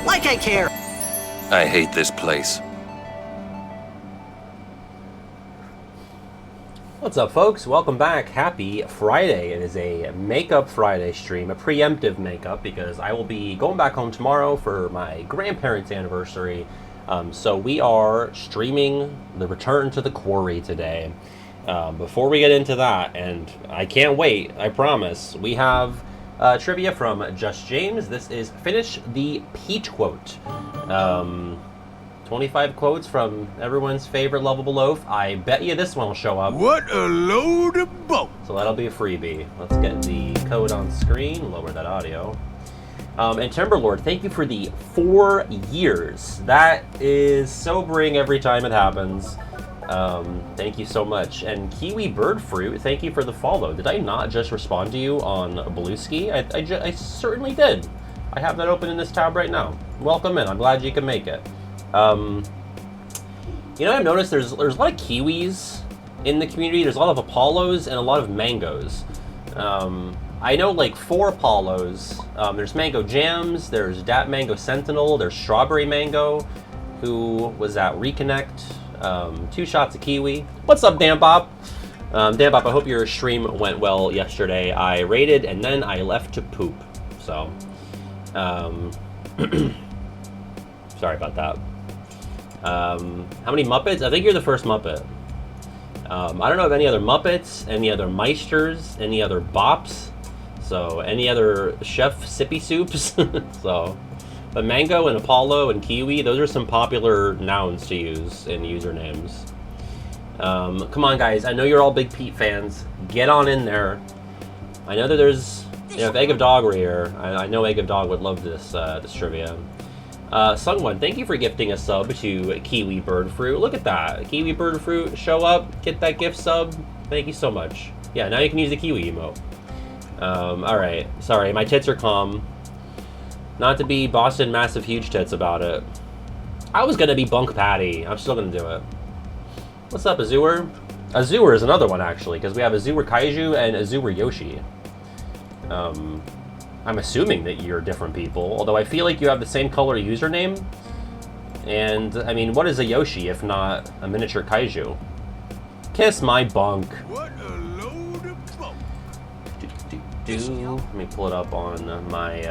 Like I care. I hate this place. What's up, folks? Welcome back. Happy Friday. It is a Makeup Friday stream, a preemptive makeup, because I will be going back home tomorrow for my grandparents' anniversary. So we are streaming the Return to the Quarry today. Before we get into that, and I can't wait, I promise, we have trivia from Just James. This is Finish the Peach Quote. 25 quotes from everyone's favorite lovable loaf. I bet you this one will show up. What a load of boat! So that'll be a freebie. Let's get the code on screen, lower that audio. And Timberlord, thank you for the 4 years. That is sobering every time it happens. Thank you so much. And Kiwi Bird Fruit, thank you for the follow. Did I not just respond to you on Blueski? I certainly did. I have that open in this tab right now. Welcome in. I'm glad you can make it. You know, I've noticed there's a lot of kiwis in the community. There's a lot of Apollos and a lot of mangoes. I know like 4 Apollos. There's Mango Jams, there's Dat Mango Sentinel, there's Strawberry Mango, who was at Reconnect, 2 shots of kiwi. What's up, Dan Bob? Dan Bob, I hope your stream went well yesterday. I raided and then I left to poop. So, sorry about that. How many Muppets? I think you're the first Muppet. I don't know of any other Muppets, any other Meisters, any other Bops, so any other Chef Sippy Soups. So, but Mango and Apollo and Kiwi, those are some popular nouns to use in usernames. Come on, guys. I know you're all big Pete fans. Get on in there. I know that there's, you know, if Egg of Dog were here, I know Egg of Dog would love this this trivia. Sungwon, thank you for gifting a sub to Kiwi Bird Fruit. Look at that. Kiwi Bird Fruit, show up, get that gift sub. Thank you so much. Yeah, now you can use the Kiwi emote. Alright. Sorry, my tits are calm. Not to be Boston Massive Huge Tits about it. I was gonna be Bunk Patty. I'm still gonna do it. What's up, Azur? Azur is another one, actually, because we have Azur Kaiju and Azur Yoshi. I'm assuming that you're different people, although I feel like you have the same color username. And, I mean, what is a Yoshi if not a miniature kaiju? Kiss my bunk. What a load of boat! Let me pull it up on my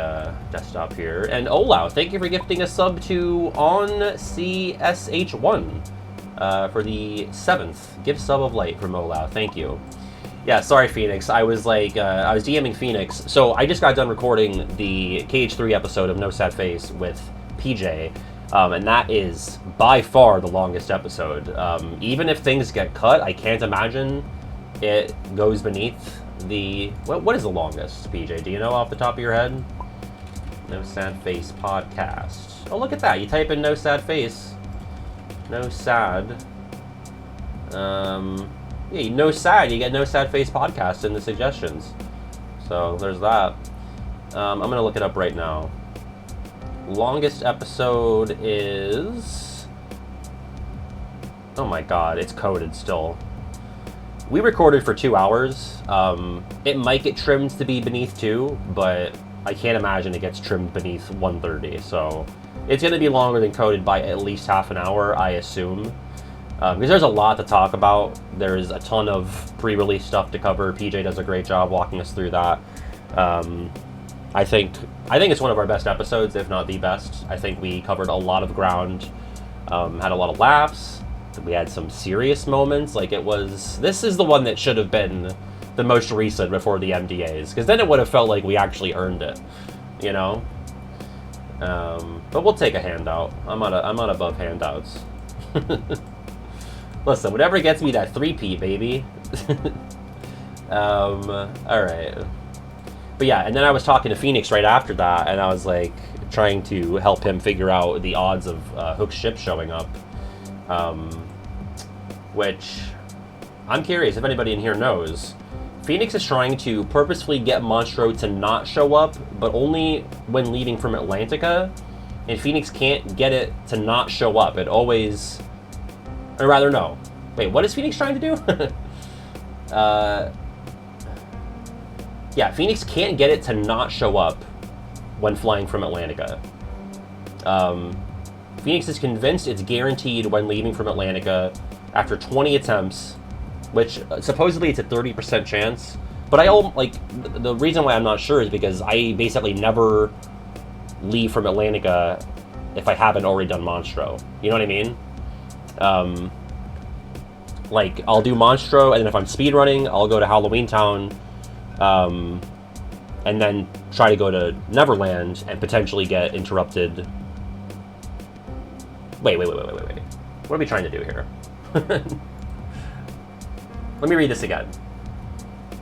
desktop here. And Olau, thank you for gifting a sub to OnCSH1 for the 7th gift sub of light from Olau. Thank you. Yeah, sorry, Phoenix. I was like, I was DMing Phoenix. So I just got done recording the KH3 episode of No Sad Face with PJ, and that is by far the longest episode. Even if things get cut, I can't imagine it goes beneath the... What is the longest, PJ? Do you know off the top of your head? No Sad Face podcast. Oh, look at that. You type in No Sad Face. No Sad... Yeah, No Sad, you get No Sad Face podcast in the suggestions. So there's that. I'm gonna look it up right now. Longest episode is... Oh my god, it's coded still. We recorded for 2 hours. It might get trimmed to be beneath 2, but I can't imagine it gets trimmed beneath 130. So it's gonna be longer than coded by at least half an hour, I assume. Because there's a lot to talk about. There's a ton of pre-release stuff to cover. PJ does a great job walking us through that. I think it's one of our best episodes, if not the best. I think we covered a lot of ground, had a lot of laughs. We had some serious moments. Like this is the one that should have been the most recent before the MDAs, because then it would have felt like we actually earned it, you know. But we'll take a handout. I'm not above handouts. Listen, whatever gets me that 3P, baby. Alright. But yeah, and then I was talking to Phoenix right after that, and I was like trying to help him figure out the odds of Hook's ship showing up. Which, I'm curious if anybody in here knows. Phoenix is trying to purposefully get Monstro to not show up, but only when leaving from Atlantica. And Phoenix can't get it to not show up. It always... Or rather, no. Wait, what is Phoenix trying to do? Yeah, Phoenix can't get it to not show up when flying from Atlantica. Phoenix is convinced it's guaranteed when leaving from Atlantica after 20 attempts, which supposedly it's a 30% chance. But the reason why I'm not sure is because I basically never leave from Atlantica if I haven't already done Monstro. You know what I mean? Like, I'll do Monstro, and then if I'm speedrunning, I'll go to Halloween Town, and then try to go to Neverland and potentially get interrupted. Wait. What are we trying to do here? Let me read this again.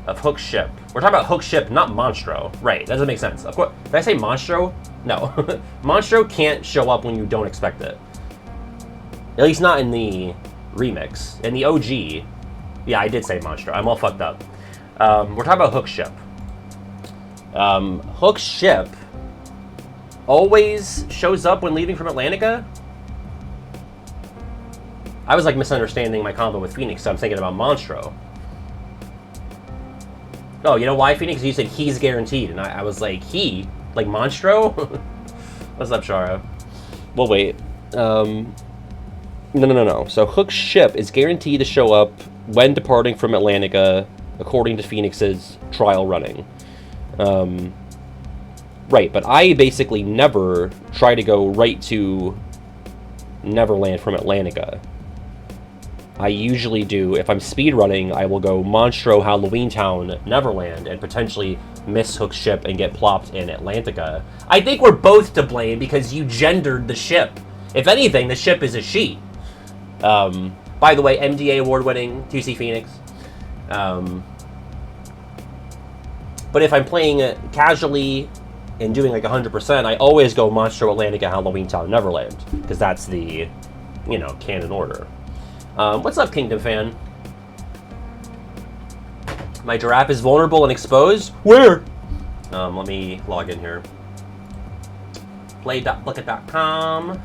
Of Hook Ship. We're talking about Hook Ship, not Monstro. Right, that doesn't make sense. Of course, did I say Monstro? No. Monstro can't show up when you don't expect it. At least not in the remix. In the OG, yeah, I did say Monstro. I'm all fucked up. We're talking about Hook Ship. Hook Ship always shows up when leaving from Atlantica? I was like misunderstanding my combo with Phoenix, so I'm thinking about Monstro. Oh, you know why, Phoenix? You said he's guaranteed, and I was like, he? Like Monstro? What's up, Shara? Well, wait. No. So Hook Ship is guaranteed to show up when departing from Atlantica, according to Phoenix's trial running. Right, but I basically never try to go right to Neverland from Atlantica. I usually do, if I'm speedrunning, I will go Monstro, Halloween Town, Neverland, and potentially miss Hook Ship and get plopped in Atlantica. I think we're both to blame because you gendered the ship. If anything, the ship is a she. By the way, MDA award-winning 2C Phoenix. But if I'm playing it casually and doing like 100%, I always go Monstro, Atlantica, Halloween Town, Neverland, because that's the, canon order. What's up, Kingdom fan? My giraffe is vulnerable and exposed? Where? Let me log in here. Play.blooket.com.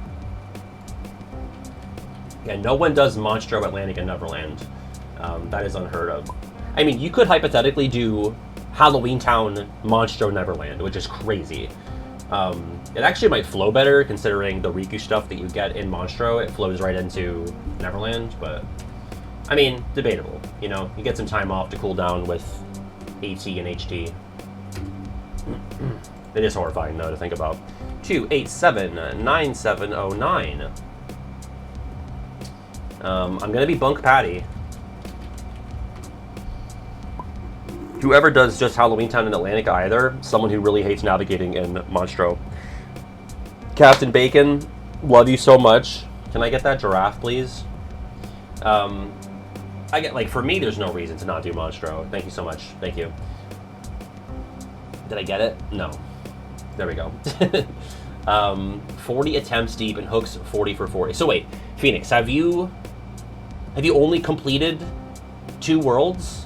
Yeah, no one does Monstro, Atlantica, Neverland. That is unheard of. I mean, you could hypothetically do Halloween Town, Monstro, Neverland, which is crazy. It actually might flow better considering the Riku stuff that you get in Monstro. It flows right into Neverland, but I mean, debatable. You get some time off to cool down with AT and HT. It is horrifying though to think about. 287-9709. I'm gonna be Bunk Patty. Whoever does just Halloween Town in Atlantica either, someone who really hates navigating in Monstro. Captain Bacon, love you so much. Can I get that giraffe, please? For me, there's no reason to not do Monstro. Thank you so much. Thank you. Did I get it? No. There we go. 40 attempts deep and hooks 40 for 40. So wait, Phoenix, have you only completed 2 worlds?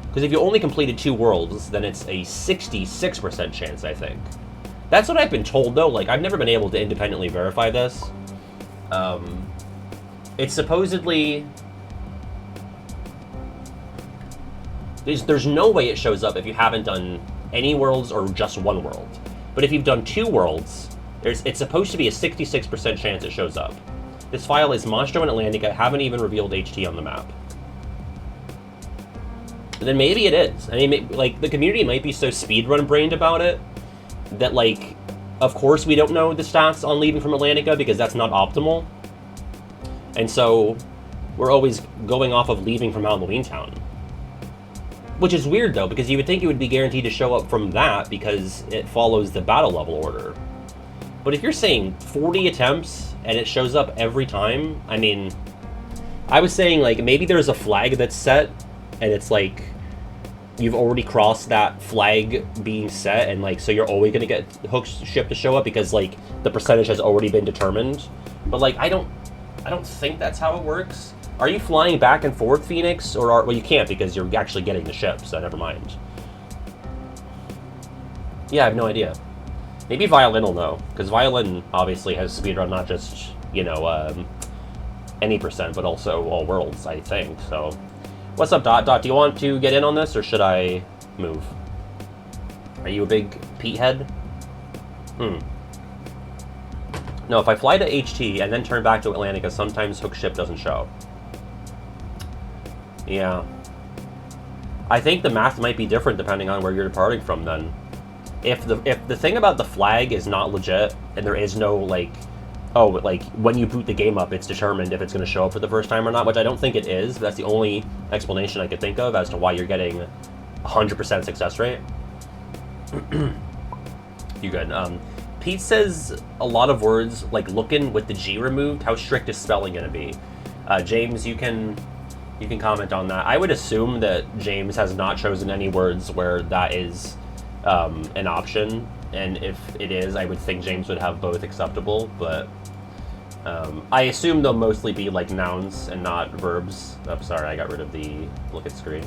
Because if you only completed 2 worlds, then it's a 66% chance, I think. That's what I've been told, though. Like, I've never been able to independently verify this. It's supposedly... There's no way it shows up if you haven't done any worlds or just 1 world. But if you've done 2 worlds, it's supposed to be a 66% chance it shows up. This file is Monstro and Atlantica, haven't even revealed HT on the map. Then maybe it is. I mean, the community might be so speedrun-brained about it that, of course we don't know the stats on leaving from Atlantica because that's not optimal. And so we're always going off of leaving from Halloween Town. Which is weird, though, because you would think it would be guaranteed to show up from that because it follows the battle level order. But if you're saying 40 attempts and it shows up every time, I mean, I was saying, maybe there's a flag that's set and it's you've already crossed that flag being set, and so you're always gonna get Hook Ship to show up because the percentage has already been determined. But I don't think that's how it works. Are you flying back and forth, Phoenix, or well, you can't because you're actually getting the ship, so never mind. Yeah, I have no idea. Maybe Violin will know, because Violin obviously has speedrun not just any percent, but also all worlds, I think. So. What's up, Dot? Dot, do you want to get in on this, or should I move? Are you a big Pete head? No, if I fly to HT and then turn back to Atlantica, sometimes hook ship doesn't show. Yeah. I think the math might be different depending on where you're departing from then. If the thing about the flag is not legit, and there is no, like, oh, like, when you boot the game up, it's determined if it's going to show up for the first time or not, which I don't think it is, but that's the only explanation I could think of as to why you're getting 100% success rate. You good. Pete says a lot of words, like looking with the G removed. How strict is spelling going to be? James, you can comment on that. I would assume that James has not chosen any words where that is an option, and if it is, I would think James would have both acceptable, but I assume they'll mostly be like nouns and not verbs. Oh, sorry, I got rid of the look at screen.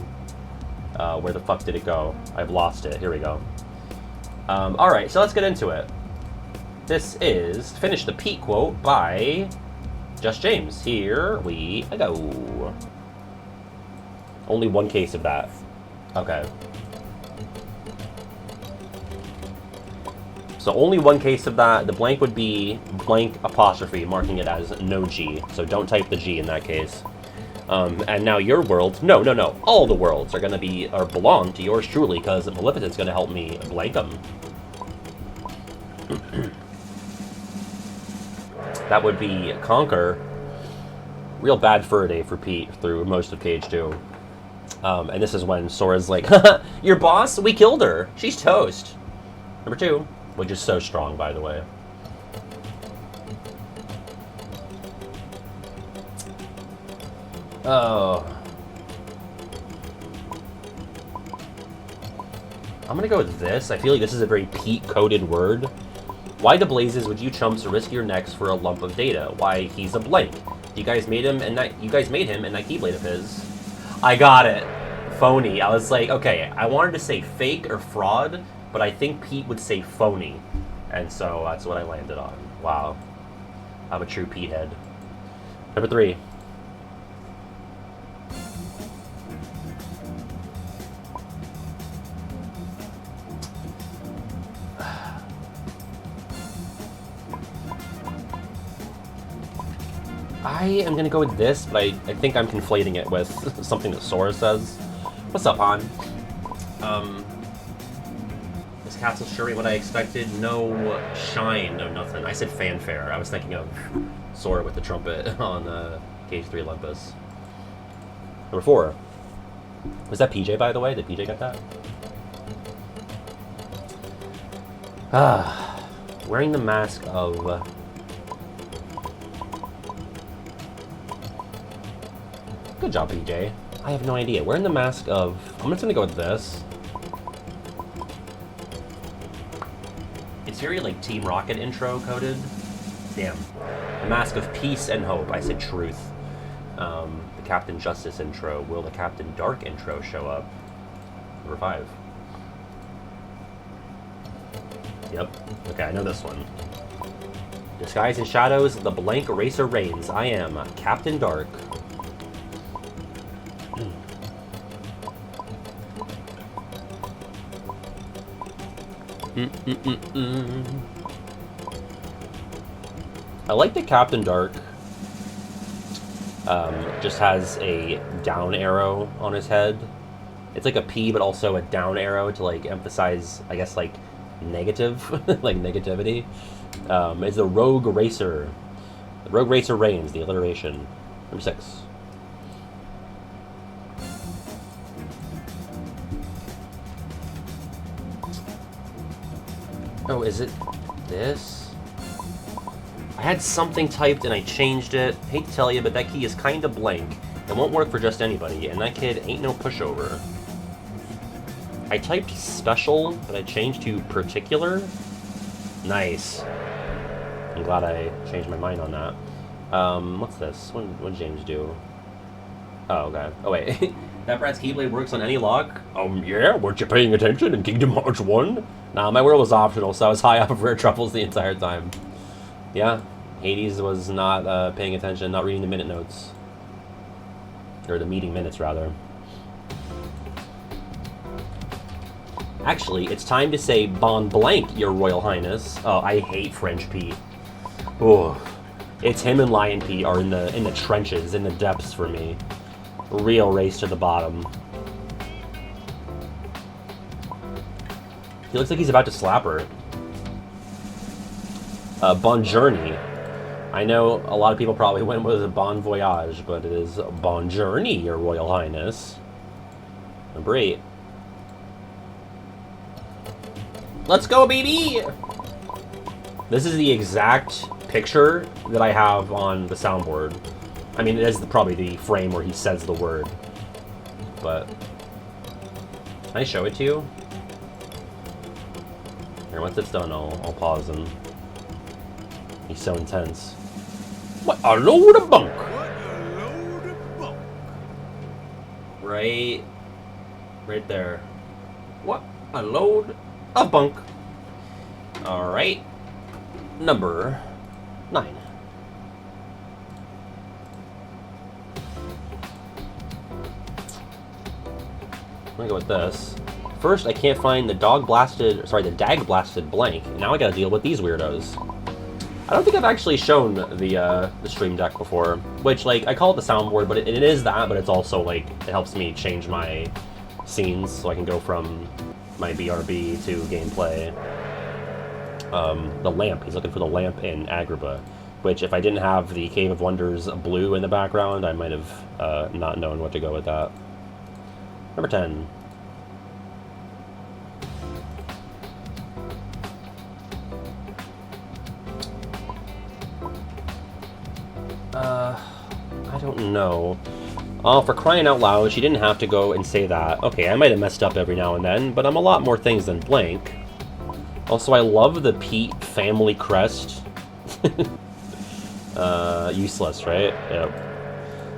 Where the fuck did it go? I've lost it. Here we go. Alright, so let's get into it. This is Finish the Pete quote by Just James. Here we go. Only one case of that. Okay. So only one case of that. The blank would be blank apostrophe, marking it as no G. So don't type the G in that case. And now your world, no. All the worlds are gonna be, or belong to yours truly, because Maleficent's gonna help me blank them. That would be Conquer. Real bad fur day for Pete through most of Cage 2. And this is when Sora's like, haha, your boss? We killed her. She's toast. Number 2, which is so strong, by the way. Oh. I'm gonna go with this. I feel like this is a very Pete-coded word. Why the blazes would you chumps risk your necks for a lump of data? Why, he's a blank. You guys made him, and that Keyblade of his. I got it. Phony. I was like, okay, I wanted to say fake or fraud, but I think Pete would say phony. And so that's what I landed on. Wow. I'm a true Pete head. Number 3. I am going to go with this, but I think I'm conflating it with something that Sora says. What's up, Han? Is Castle Shuri what I expected? No shine, no nothing. I said fanfare. I was thinking of Sora with the trumpet on Cage 3 Olympus. Number 4. Was that PJ, by the way? Did PJ get that? Wearing the mask of... Good job, PJ. I have no idea. Wearing the mask of... I'm just gonna go with this. It's very, like, Team Rocket intro coded. Damn. The mask of peace and hope. I said truth. The Captain Justice intro. Will the Captain Dark intro show up? Number 5. Yep. Okay, I know this one. Disguised in shadows, the blank racer reigns. I am Captain Dark. I like that Captain Dark just has a down arrow on his head. It's like a P, but also a down arrow to like emphasize, I guess, like negative, like negativity. It's the Rogue Racer. The Rogue Racer reigns, the alliteration. Number 6. Oh, is it this? I had something typed and I changed it. Hate to tell you, but that key is kind of blank. It won't work for just anybody, and that kid ain't no pushover. I typed special, but I changed to particular. Nice. I'm glad I changed my mind on that. What's this? What did James do? Oh, okay. Oh, wait. That Brad's Keyblade works on any lock? Yeah, weren't you paying attention in Kingdom Hearts 1? Nah, my world was optional, so I was high up of rare truffles the entire time. Yeah, Hades was not paying attention, not reading the minute notes. Or the meeting minutes, rather. Actually, it's time to say bon blank, Your Royal Highness. Oh, I hate French Pete. Oh, it's him and Lion Pete are in the trenches, in the depths for me. Real race to the bottom. He looks like he's about to slap her. Bon Journey. I know a lot of people probably went with a Bon Voyage, but it is Bon Journey, Your Royal Highness. Number 8. Let's go, baby! This is the exact picture that I have on the soundboard. I mean, it is probably the frame where he says the word. But can I show it to you? Here, once it's done, I'll pause him. He's so intense. What a load of bunk! What a load of bunk. Right there. What a load of bunk. Alright. Number 9. I'm gonna go with this. First, I can't find the dag blasted blank. Now I gotta deal with these weirdos. I don't think I've actually shown the Stream Deck before, which, like, I call it the soundboard, but it is that, but it's also, like, it helps me change my scenes, so I can go from my BRB to gameplay. The lamp, he's looking for the lamp in Agrabah, which, if I didn't have the Cave of Wonders blue in the background, I might have not known what to go with that. Number 10. I don't know. Oh, for crying out loud, she didn't have to go and say that. Okay, I might have messed up every now and then, but I'm a lot more things than blank. Also, I love the Pete family crest. Useless, right? Yep.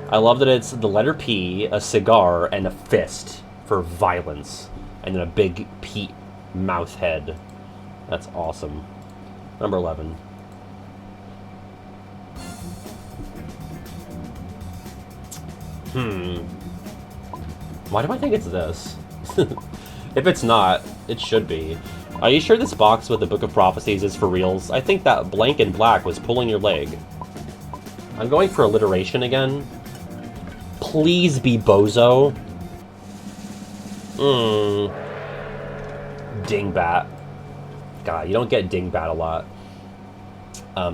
I love that it's the letter P, a cigar, and a fist for violence. And then a big Pete mouth head. That's awesome. Number 11. Why do I think it's this? If it's not, it should be. Are you sure this box with the Book of Prophecies is for reals? I think that blank and black was pulling your leg. I'm going for alliteration again. Please be bozo. Dingbat. God, you don't get dingbat a lot.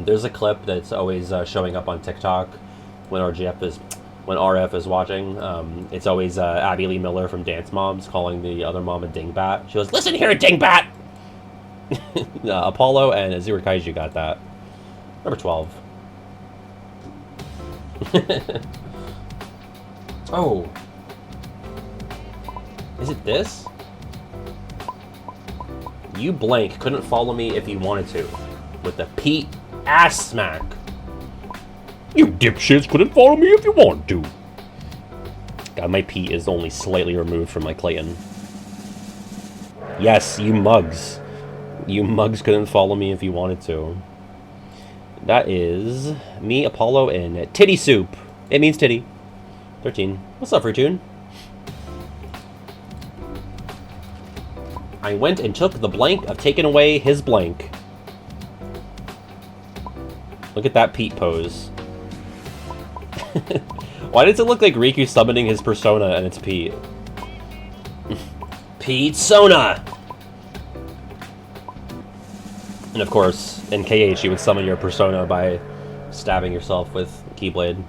There's a clip that's always showing up on TikTok when RF is watching. It's always Abby Lee Miller from Dance Moms calling the other mom a dingbat. She goes, "Listen here, dingbat!" Apollo and Azure Kaiju got that. Number 12. Oh. Is it this? You blank couldn't follow me if you wanted to. With the Pete ass smack. You dipshits couldn't follow me if you wanted to. God, my Pete is only slightly removed from my Clayton. Yes, you mugs. You mugs couldn't follow me if you wanted to. That is me, Apollo, and Titty Soup. It means titty. 13. What's up, Fortune? I went and took the blank of taking away his blank. Look at that Pete pose. Why does it look like Riku summoning his persona and it's Pete? Pete-sona! And of course, in KH, you would summon your persona by stabbing yourself with a Keyblade.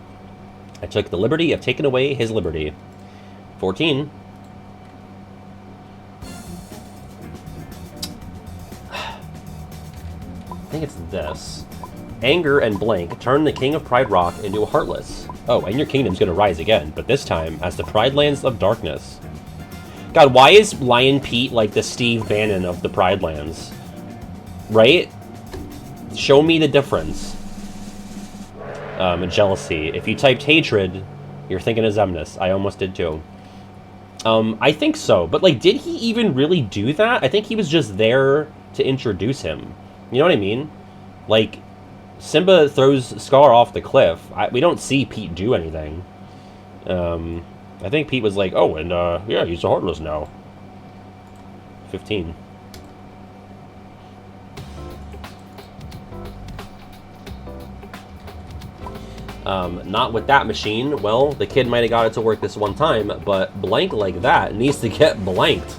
I took the liberty of taking away his liberty. 14. I think it's this. Anger and blank turn the King of Pride Rock into a Heartless. Oh, and your kingdom's gonna rise again, but this time as the Pride Lands of Darkness. God, why is Lion Pete like the Steve Bannon of the Pride Lands? Right? Show me the difference. Jealousy. If you typed hatred, you're thinking of Xemnas. I almost did too. I think so, but like, did he even really do that? I think he was just there to introduce him. You know what I mean? Like, Simba throws Scar off the cliff. We don't see Pete do anything. I think Pete was like, oh, and yeah, he's a Heartless now. 15. Not with that machine. Well, the kid might have got it to work this one time, but blank like that needs to get blanked.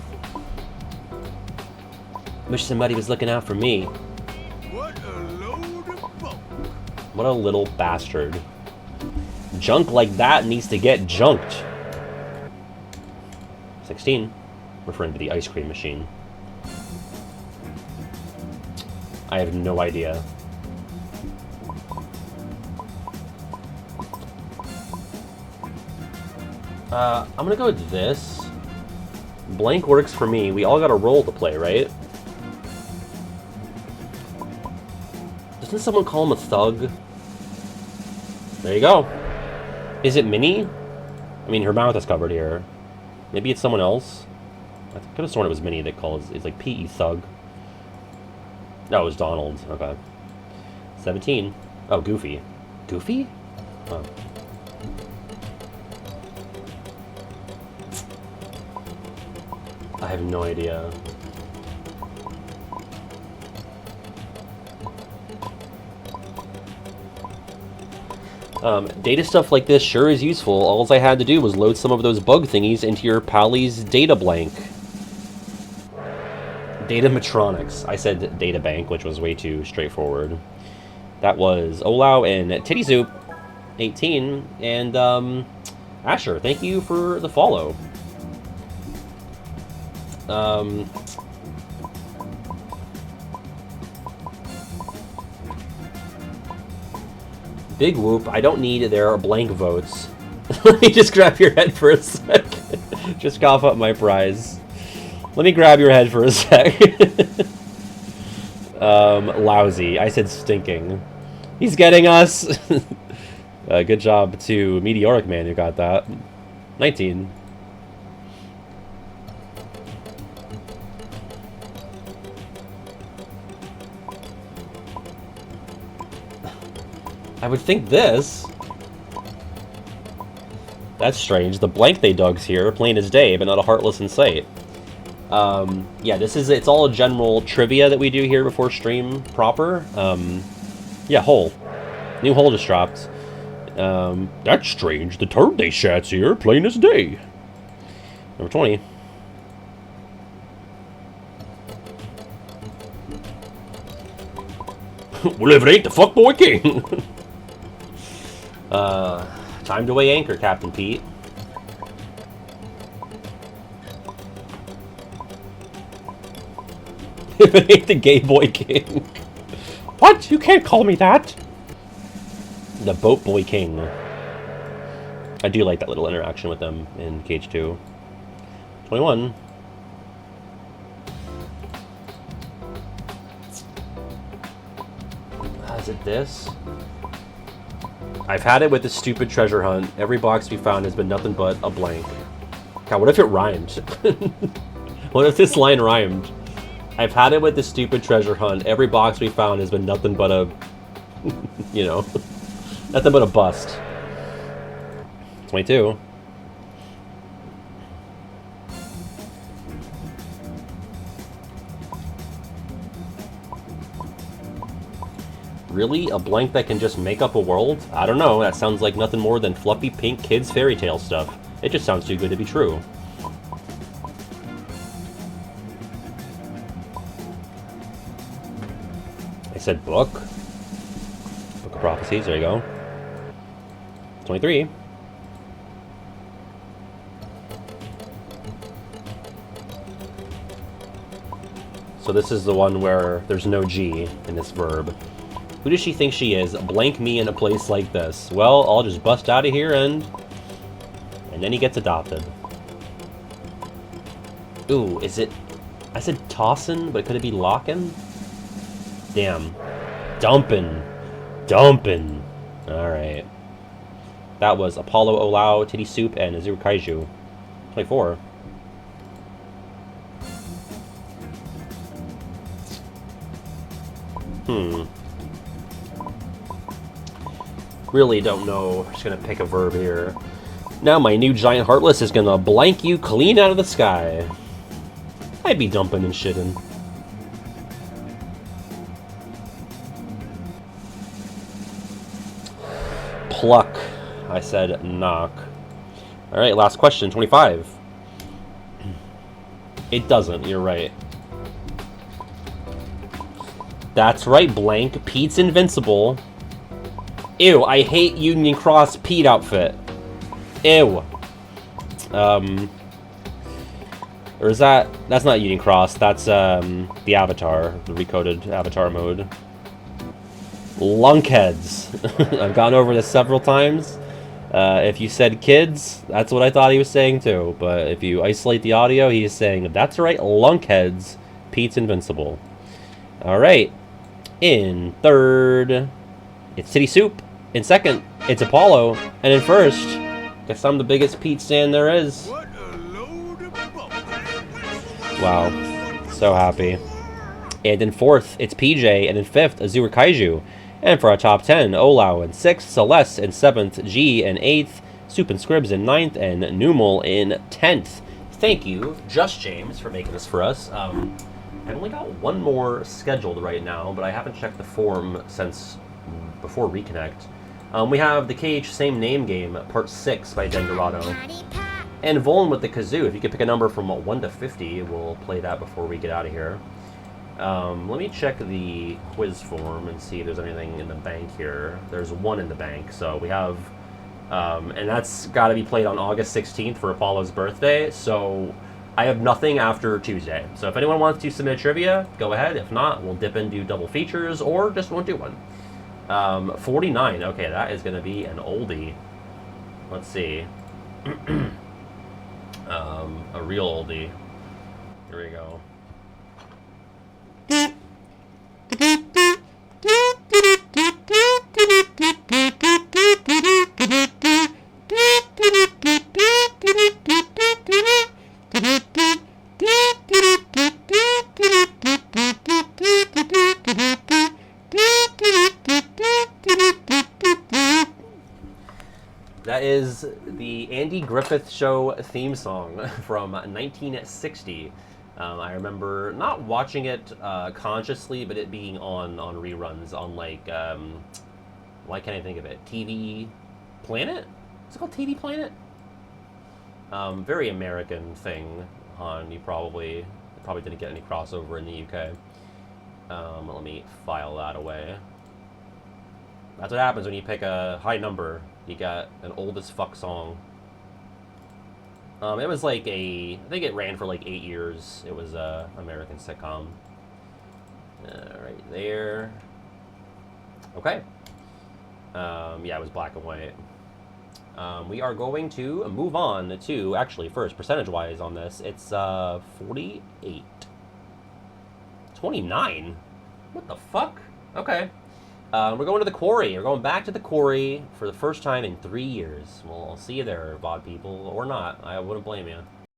Wish somebody was looking out for me. What a load of bunk. What a little bastard. Junk like that needs to get junked. 16. Referring to the ice cream machine. I have no idea. I'm gonna go with this. Blank works for me. We all got a role to play, right? Doesn't someone call him a thug? There you go. Is it Minnie? I mean, her mouth is covered here. Maybe it's someone else. I could have sworn it was Minnie that calls. It's like P.E. Thug. No, it was Donald. Okay. 17. Oh, Goofy. Goofy? Oh. I have no idea. Data stuff like this sure is useful. All I had to do was load some of those bug thingies into your Pally's data blank. Datametronics. I said data bank, which was way too straightforward. That was Olau and Titty Soup, 18, and Asher, thank you for the follow. Big whoop, I don't need their blank votes. Let me just grab your head for a sec. Just cough up my prize. Let me grab your head for a sec. Lousy. I said stinking. He's getting us. Good job to Meteoric Man who got that. 19. I would think this. That's strange. The blank they dug's here, plain as day, but not a heartless in sight. Yeah, it's all general trivia that we do here before stream proper. Yeah, hole. New hole just dropped. That's strange. The turd they shat's here, plain as day. Number 20. Well, if it ain't the fuckboy king. Time to weigh anchor, Captain Pete. If it ain't the gay boy king. What? You can't call me that. The boat boy king. I do like that little interaction with them in Cage 2. 21. Is it this? I've had it with the stupid treasure hunt. Every box we found has been nothing but a blank. God, what if it rhymed? What if this line rhymed? I've had it with the stupid treasure hunt. Every box we found has been nothing but a... you know. Nothing but a bust. 22. Really? A blank that can just make up a world? I don't know. That sounds like nothing more than fluffy pink kids fairy tale stuff. It just sounds too good to be true. I said book. Book of Prophecies. There you go. 23. So this is the one where there's no G in this verb. Who does she think she is? Blank me in a place like this. Well, I'll just bust out of here and then he gets adopted. Ooh, is it... I said tossin', but could it be lockin'? Damn. Dumpin'. Dumpin'. Alright. That was Apollo Olau, Titty Soup, and Azure Kaiju. 24. Really don't know. I'm just gonna pick a verb here. Now my new giant heartless is gonna blank you clean out of the sky. I'd be dumping and shitting. pluck. I said knock. All right, last question, 25. It doesn't, you're right. That's right, blank. Pete's invincible. Ew, I hate Union Cross Pete outfit. Ew. Or is that... That's not Union Cross, that's the Avatar, the recoded Avatar mode. Lunkheads. I've gone over this several times. If you said kids, that's what I thought he was saying too. But if you isolate the audio, he is saying, that's right, lunkheads, Pete's invincible. Alright. In third, it's City Soup. In second, it's Apollo. And in first, guess I'm the biggest Pete stan there is. What a load of bubbles. Wow. So happy. And in fourth, it's PJ. And in fifth, Azure Kaiju. And for our top 10, Olau in 6th, Celeste in 7th, G in 8th, Soup and Scribs in 9th, and Numal in 10th. Thank you, Just James, for making this for us. I've only got one more scheduled right now, but I haven't checked the form since before Reconnect. We have the KH Same Name Game, Part 6 by Dendorado. And Volan with the Kazoo. If you could pick a number from 1 to 50, we'll play that before we get out of here. Let me check the quiz form and see if there's anything in the bank here. There's one in the bank, so we have... and that's got to be played on August 16th for Apollo's birthday, so I have nothing after Tuesday. So if anyone wants to submit trivia, go ahead. If not, we'll dip and do double features, or just won't do one. 49. Okay, that is going to be an oldie. Let's see. A real oldie. Here we go. That is the Andy Griffith Show theme song from 1960. I remember not watching it consciously, but it being on reruns on, like, why can't I think of it? TV Planet? Is it called TV Planet? Very American thing, Han. You probably didn't get any crossover in the UK. Let me file that away. That's what happens when you pick a high number. You got an old as fuck song. It was like I think it ran for like 8 years. It was a American sitcom. Right there. Okay. Yeah, it was black and white. We are going to move on to, actually, first, percentage-wise on this, it's 48. 29? What the fuck? Okay. We're going to the quarry. We're going back to the quarry for the first time in 3 years. Well, I'll see you there, VOD people, or not. I wouldn't blame you.